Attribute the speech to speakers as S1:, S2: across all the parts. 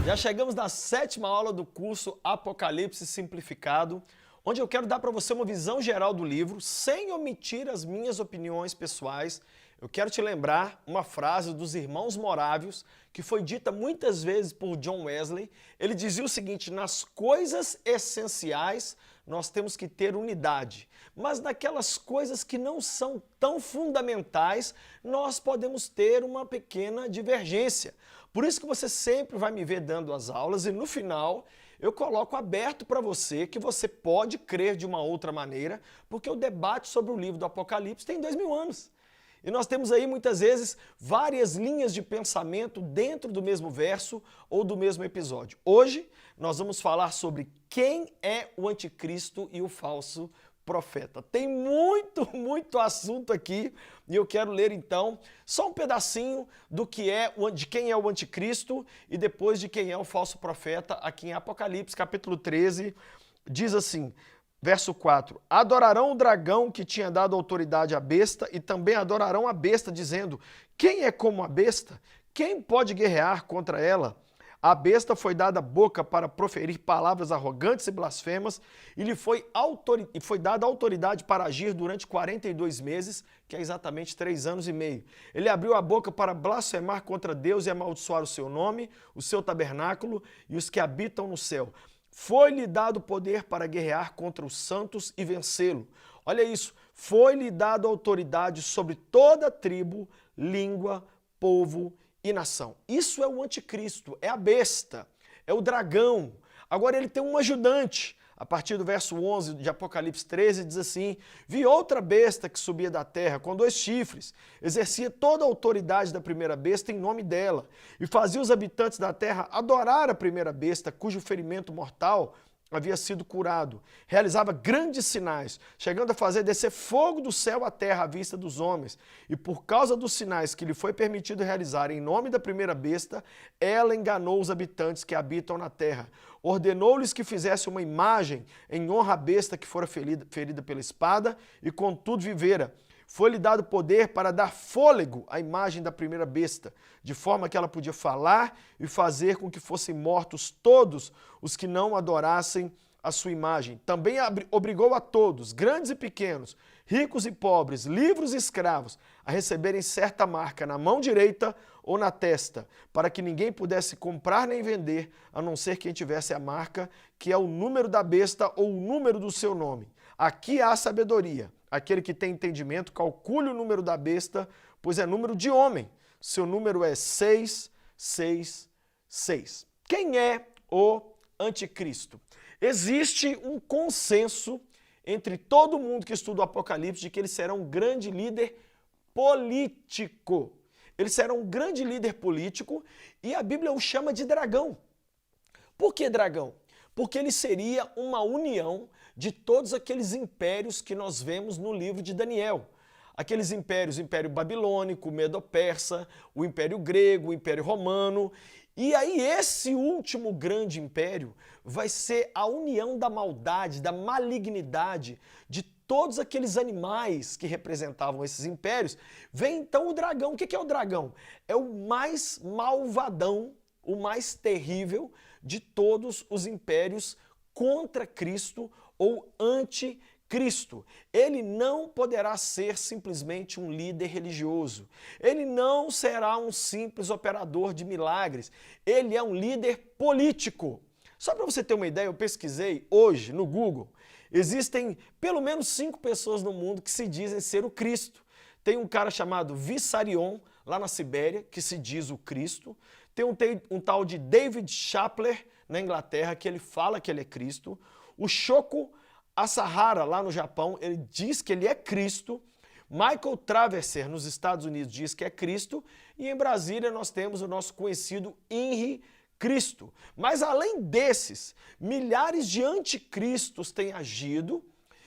S1: Já chegamos na 7ª aula do curso Apocalipse Simplificado, onde eu quero dar para você uma visão geral do livro, sem omitir as minhas opiniões pessoais. Eu quero te lembrar uma frase dos irmãos Morávios, que foi dita muitas vezes por John Wesley. Ele dizia o seguinte: nas coisas essenciais nós temos que ter unidade, mas naquelas coisas que não são tão fundamentais, nós podemos ter uma pequena divergência. Por isso que você sempre vai me ver dando as aulas e no final eu coloco aberto para você que você pode crer de uma outra maneira, porque o debate sobre o livro do Apocalipse tem 2000 anos. E nós temos aí muitas vezes várias linhas de pensamento dentro do mesmo verso ou do mesmo episódio. Hoje nós vamos falar sobre quem é o anticristo e o falso profeta. Tem muito assunto aqui e eu quero ler então só um pedacinho do que de quem é o anticristo e depois de quem é o falso profeta aqui em Apocalipse, capítulo 13, diz assim, verso 4, adorarão o dragão que tinha dado autoridade à besta e também adorarão a besta, dizendo, quem é como a besta? Quem pode guerrear contra ela? A besta foi dada boca para proferir palavras arrogantes e blasfemas e lhe foi dada autoridade para agir durante 42 meses, que é exatamente 3 anos e meio. Ele abriu a boca para blasfemar contra Deus e amaldiçoar o seu nome, o seu tabernáculo e os que habitam no céu. Foi-lhe dado poder para guerrear contra os santos e vencê-lo. Olha isso, foi-lhe dado autoridade sobre toda tribo, língua, povo e nação. Isso é o anticristo, é a besta, é o dragão. Agora ele tem um ajudante. A partir do verso 11 de Apocalipse 13 diz assim, vi outra besta que subia da terra com 2 chifres, exercia toda a autoridade da primeira besta em nome dela e fazia os habitantes da terra adorar a primeira besta cujo ferimento mortal havia sido curado. Realizava grandes sinais, chegando a fazer descer fogo do céu à terra à vista dos homens. E por causa dos sinais que lhe foi permitido realizar em nome da primeira besta, ela enganou os habitantes que habitam na terra. Ordenou-lhes que fizesse uma imagem em honra à besta que fora ferida pela espada e contudo vivera. Foi-lhe dado poder para dar fôlego à imagem da primeira besta, de forma que ela podia falar e fazer com que fossem mortos todos os que não adorassem a sua imagem. Também obrigou a todos, grandes e pequenos, ricos e pobres, livres e escravos, a receberem certa marca na mão direita ou na testa, para que ninguém pudesse comprar nem vender, a não ser quem tivesse a marca, que é o número da besta ou o número do seu nome. Aqui há sabedoria. Aquele que tem entendimento, calcule o número da besta, pois é número de homem. Seu número é 666. Quem é o anticristo? Existe um consenso entre todo mundo que estuda o Apocalipse de que ele será um grande líder político. Ele será um grande líder político e a Bíblia o chama de dragão. Por que dragão? Porque ele seria uma união de todos aqueles impérios que nós vemos no livro de Daniel. Aqueles impérios, o Império Babilônico, o Medo-Persa, o Império Grego, o Império Romano. E aí esse último grande império vai ser a união da maldade, da malignidade de todos aqueles animais que representavam esses impérios. Vem então o dragão. O que é o dragão? É o mais malvadão, o mais terrível de todos os impérios contra Cristo ou anticristo. Ele não poderá ser simplesmente um líder religioso. Ele não será um simples operador de milagres. Ele é um líder político. Só para você ter uma ideia, eu pesquisei hoje no Google. Existem pelo menos 5 pessoas no mundo que se dizem ser o Cristo. Tem um cara chamado Vissarion, lá na Sibéria, que se diz o Cristo. Tem um tal de David Shapler, na Inglaterra, que ele fala que ele é Cristo. O Shoko Asahara, lá no Japão, ele diz que ele é Cristo. Michael Traverser, nos Estados Unidos, diz que é Cristo. E em Brasília nós temos o nosso conhecido Henri Cristo. Mas além desses, milhares de anticristos têm agido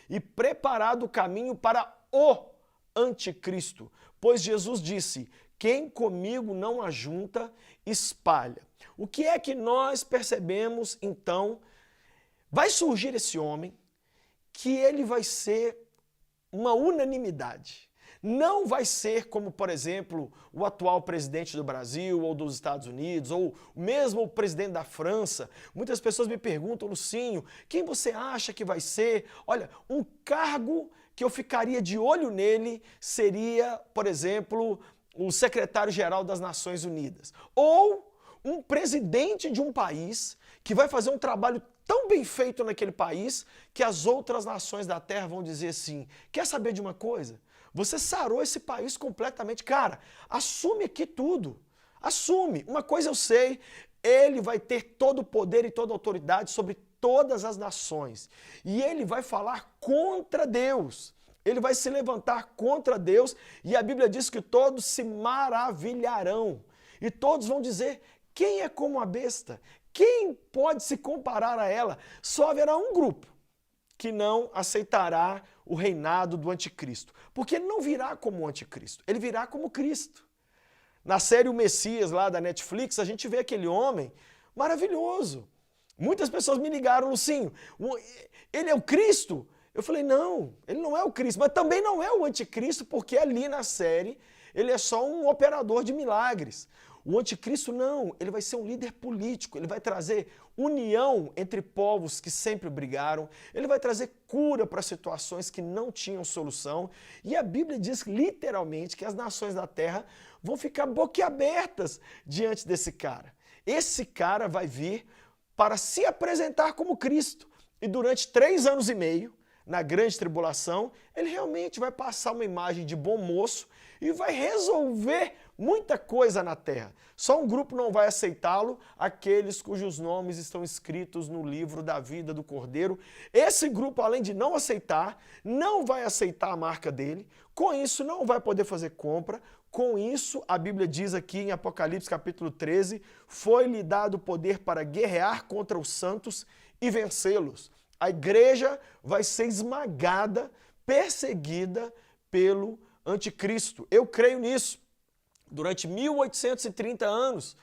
S1: e preparado o caminho para o anticristo. Pois Jesus disse, quem comigo não ajunta, espalha. O que é que nós percebemos, então? Vai surgir esse homem que ele vai ser uma unanimidade. não vai ser como, por exemplo, o atual presidente do Brasil ou dos Estados Unidos, ou mesmo o presidente da França. Muitas pessoas me perguntam, Lucinho, quem você acha que vai ser? Olha, um cargo que eu ficaria de olho nele seria, por exemplo, o secretário-geral das Nações Unidas. Ou um presidente de um país que vai fazer um trabalho tão bem feito naquele país que as outras nações da Terra vão dizer assim, quer saber de uma coisa? Você sarou esse país completamente. Cara, assume aqui tudo. Assume. Uma coisa eu sei, ele vai ter todo o poder e toda a autoridade sobre todas as nações. E ele vai falar contra Deus. Ele vai se levantar contra Deus e a Bíblia diz que todos se maravilharão. E todos vão dizer, quem é como a besta? Quem pode se comparar a ela? Só haverá um grupo que não aceitará o reinado do anticristo. Porque ele não virá como o anticristo, ele virá como Cristo. Na série O Messias, lá da Netflix, a gente vê aquele homem maravilhoso. Muitas pessoas me ligaram, Lucinho, ele é o Cristo? Eu falei, não, ele não é o Cristo, mas também não é o anticristo, porque ali na série ele é só um operador de milagres. O anticristo não, ele vai ser um líder político, ele vai trazer união entre povos que sempre brigaram, ele vai trazer cura para situações que não tinham solução, e a Bíblia diz literalmente que as nações da terra vão ficar boquiabertas diante desse cara. Esse cara vai vir para se apresentar como Cristo, e durante 3 anos e meio, na grande tribulação, ele realmente vai passar uma imagem de bom moço e vai resolver muita coisa na terra. Só um grupo não vai aceitá-lo, aqueles cujos nomes estão escritos no livro da vida do Cordeiro. Esse grupo, além de não aceitar, não vai aceitar a marca dele, com isso não vai poder fazer compra, com isso a Bíblia diz aqui em Apocalipse capítulo 13, foi-lhe dado o poder para guerrear contra os santos e vencê-los. A igreja vai ser esmagada, perseguida pelo anticristo. Eu creio nisso. Durante 1830 anos,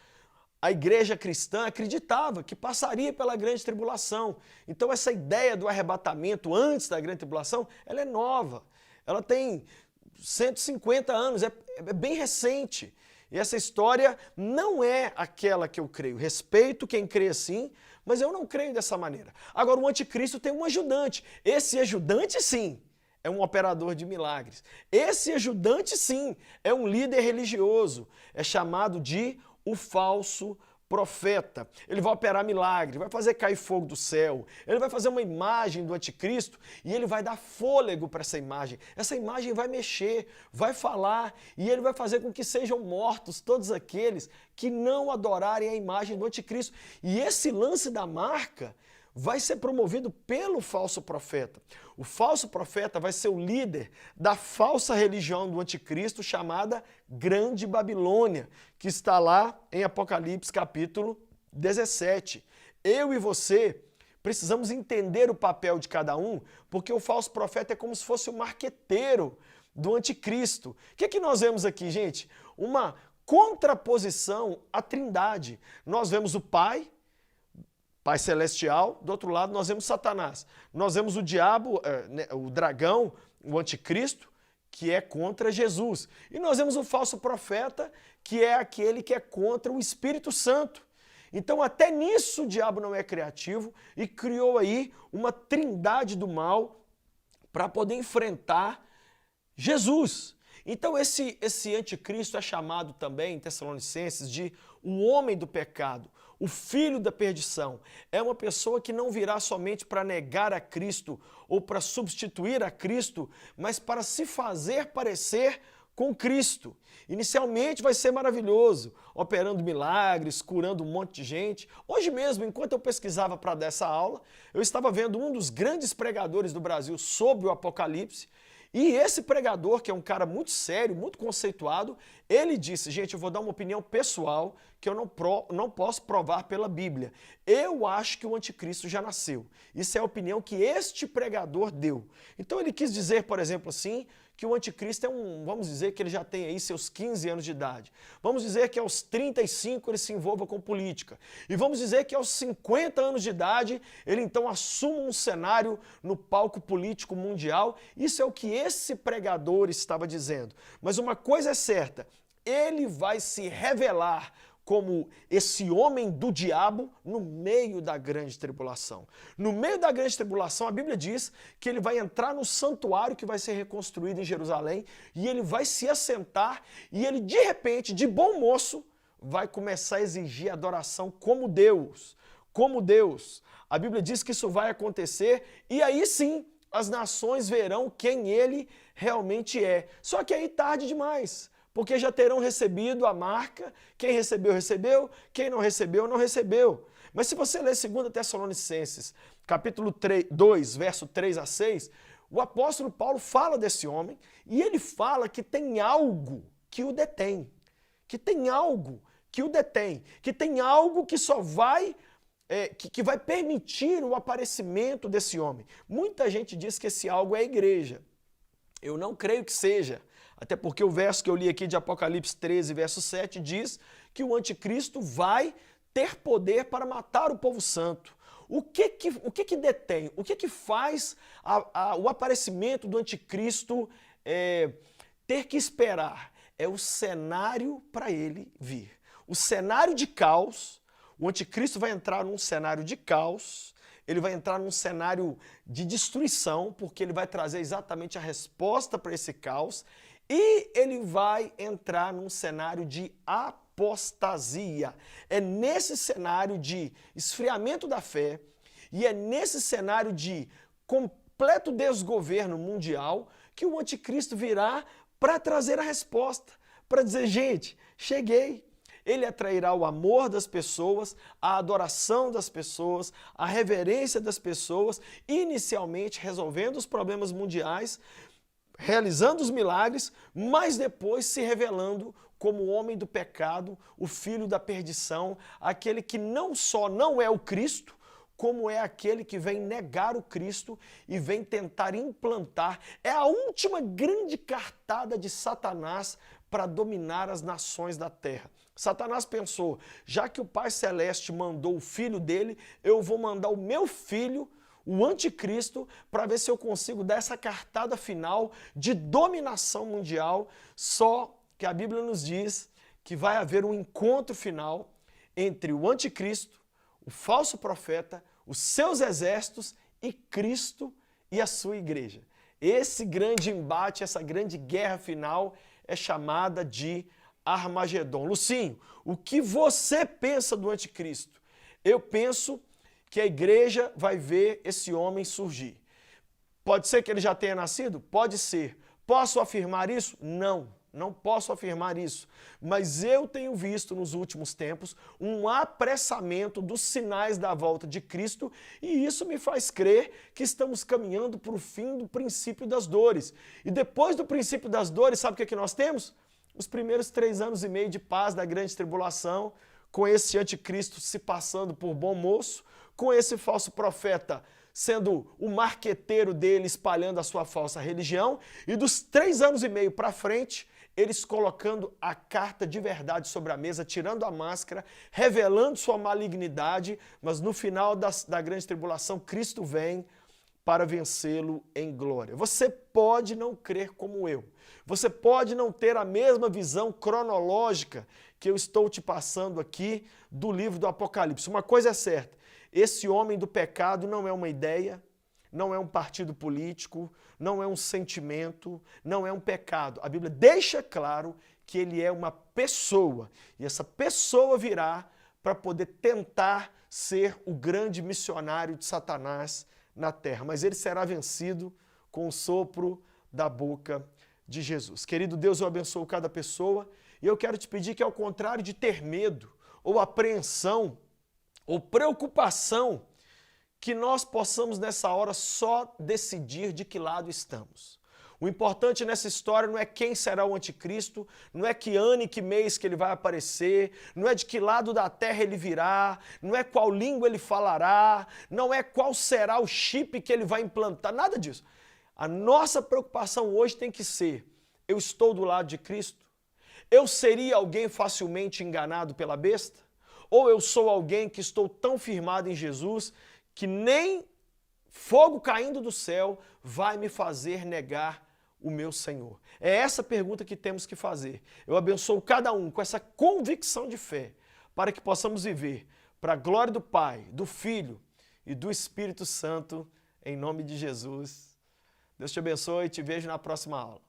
S1: a igreja cristã acreditava que passaria pela grande tribulação. Então essa ideia do arrebatamento antes da grande tribulação, ela é nova. Ela tem 150 anos, é bem recente. E essa história não é aquela que eu creio. Respeito quem crê assim, mas eu não creio dessa maneira. Agora, o anticristo tem um ajudante. Esse ajudante, sim, é um operador de milagres. Esse ajudante, sim, é um líder religioso. É chamado de o falso profeta. Ele vai operar milagre, vai fazer cair fogo do céu, ele vai fazer uma imagem do anticristo e ele vai dar fôlego para essa imagem. Essa imagem vai mexer, vai falar e ele vai fazer com que sejam mortos todos aqueles que não adorarem a imagem do anticristo. E esse lance da marca vai ser promovido pelo falso profeta. O falso profeta vai ser o líder da falsa religião do anticristo chamada Grande Babilônia, que está lá em Apocalipse capítulo 17. Eu e você precisamos entender o papel de cada um, porque o falso profeta é como se fosse o marqueteiro do anticristo. O que é que nós vemos aqui, gente? Uma contraposição à Trindade. Nós vemos o Pai Celestial, do outro lado nós vemos Satanás. Nós vemos o diabo, o dragão, o anticristo, que é contra Jesus. E nós vemos o falso profeta, que é aquele que é contra o Espírito Santo. Então até nisso o diabo não é criativo e criou aí uma trindade do mal para poder enfrentar Jesus. Então esse anticristo é chamado também em Tessalonicenses de o homem do pecado, o filho da perdição. É uma pessoa que não virá somente para negar a Cristo ou para substituir a Cristo, mas para se fazer parecer com Cristo. Inicialmente vai ser maravilhoso, operando milagres, curando um monte de gente. Hoje mesmo, enquanto eu pesquisava para dar essa aula, eu estava vendo um dos grandes pregadores do Brasil sobre o Apocalipse. E esse pregador, que é um cara muito sério, muito conceituado, ele disse, gente, eu vou dar uma opinião pessoal que eu não posso provar pela Bíblia. Eu acho que o anticristo já nasceu. Isso é a opinião que este pregador deu. Então ele quis dizer, por exemplo assim, que que o anticristo vamos dizer que ele já tem aí seus 15 anos de idade. Vamos dizer que aos 35 ele se envolva com política. E vamos dizer que aos 50 anos de idade ele então assuma um cenário no palco político mundial. Isso é o que esse pregador estava dizendo. Mas uma coisa é certa, ele vai se revelar como esse homem do diabo no meio da grande tribulação. No meio da grande tribulação, a Bíblia diz que ele vai entrar no santuário que vai ser reconstruído em Jerusalém e ele vai se assentar e ele, de repente, de bom moço, vai começar a exigir adoração como Deus. Como Deus. A Bíblia diz que isso vai acontecer e aí sim as nações verão quem ele realmente é. Só que aí tarde demais. Porque já terão recebido a marca, quem recebeu, recebeu, quem não recebeu, não recebeu. Mas se você ler 2 Tessalonicenses, capítulo 2, verso 3 a 6, o apóstolo Paulo fala desse homem e ele fala que tem algo que o detém, que tem algo que o detém, que tem algo que só vai, que vai permitir o aparecimento desse homem. Muita gente diz que esse algo é a igreja. Eu não creio que seja. Até porque o verso que eu li aqui de Apocalipse 13, verso 7, diz que o anticristo vai ter poder para matar o povo santo. O que detém? O que faz o aparecimento do anticristo ter que esperar? É o cenário para ele vir. O cenário de caos, o anticristo vai entrar num cenário de caos, ele vai entrar num cenário de destruição, porque ele vai trazer exatamente a resposta para esse caos, e ele vai entrar num cenário de apostasia. É nesse cenário de esfriamento da fé e é nesse cenário de completo desgoverno mundial que o anticristo virá para trazer a resposta, para dizer, gente, cheguei. Ele atrairá o amor das pessoas, a adoração das pessoas, a reverência das pessoas, inicialmente resolvendo os problemas mundiais, realizando os milagres, mas depois se revelando como o homem do pecado, o filho da perdição, aquele que não só não é o Cristo, como é aquele que vem negar o Cristo e vem tentar implantar. É a última grande cartada de Satanás para dominar as nações da terra. Satanás pensou, já que o Pai Celeste mandou o filho dele, eu vou mandar o meu filho, o anticristo, para ver se eu consigo dar essa cartada final de dominação mundial, só que a Bíblia nos diz que vai haver um encontro final entre o anticristo, o falso profeta, os seus exércitos e Cristo e a sua igreja. Esse grande embate, essa grande guerra final é chamada de Armagedon. Lucinho, o que você pensa do anticristo? Eu penso que a igreja vai ver esse homem surgir. Pode ser que ele já tenha nascido? Pode ser. Posso afirmar isso? Não, não posso afirmar isso. Mas eu tenho visto nos últimos tempos um apressamento dos sinais da volta de Cristo e isso me faz crer que estamos caminhando para o fim do princípio das dores. E depois do princípio das dores, sabe o que nós temos? Os primeiros 3 anos e meio de paz da grande tribulação, com esse anticristo se passando por bom moço, com esse falso profeta sendo o marqueteiro dele, espalhando a sua falsa religião, e dos 3 anos e meio para frente, eles colocando a carta de verdade sobre a mesa, tirando a máscara, revelando sua malignidade, mas no final da grande tribulação, Cristo vem para vencê-lo em glória. Você pode não crer como eu. Você pode não ter a mesma visão cronológica que eu estou te passando aqui do livro do Apocalipse. Uma coisa é certa, esse homem do pecado não é uma ideia, não é um partido político, não é um sentimento, não é um pecado. A Bíblia deixa claro que ele é uma pessoa e essa pessoa virá para poder tentar ser o grande missionário de Satanás na terra, mas ele será vencido com o sopro da boca de Jesus. Querido Deus, eu abençoo cada pessoa e eu quero te pedir que, ao contrário de ter medo ou apreensão ou preocupação, que nós possamos nessa hora só decidir de que lado estamos. O importante nessa história não é quem será o anticristo, não é que ano e que mês que ele vai aparecer, não é de que lado da terra ele virá, não é qual língua ele falará, não é qual será o chip que ele vai implantar, nada disso. A nossa preocupação hoje tem que ser: eu estou do lado de Cristo? Eu seria alguém facilmente enganado pela besta? Ou eu sou alguém que estou tão firmado em Jesus que nem fogo caindo do céu vai me fazer negar o meu Senhor? É essa pergunta que temos que fazer. Eu abençoo cada um com essa convicção de fé, para que possamos viver para a glória do Pai, do Filho e do Espírito Santo, em nome de Jesus. Deus te abençoe e te vejo na próxima aula.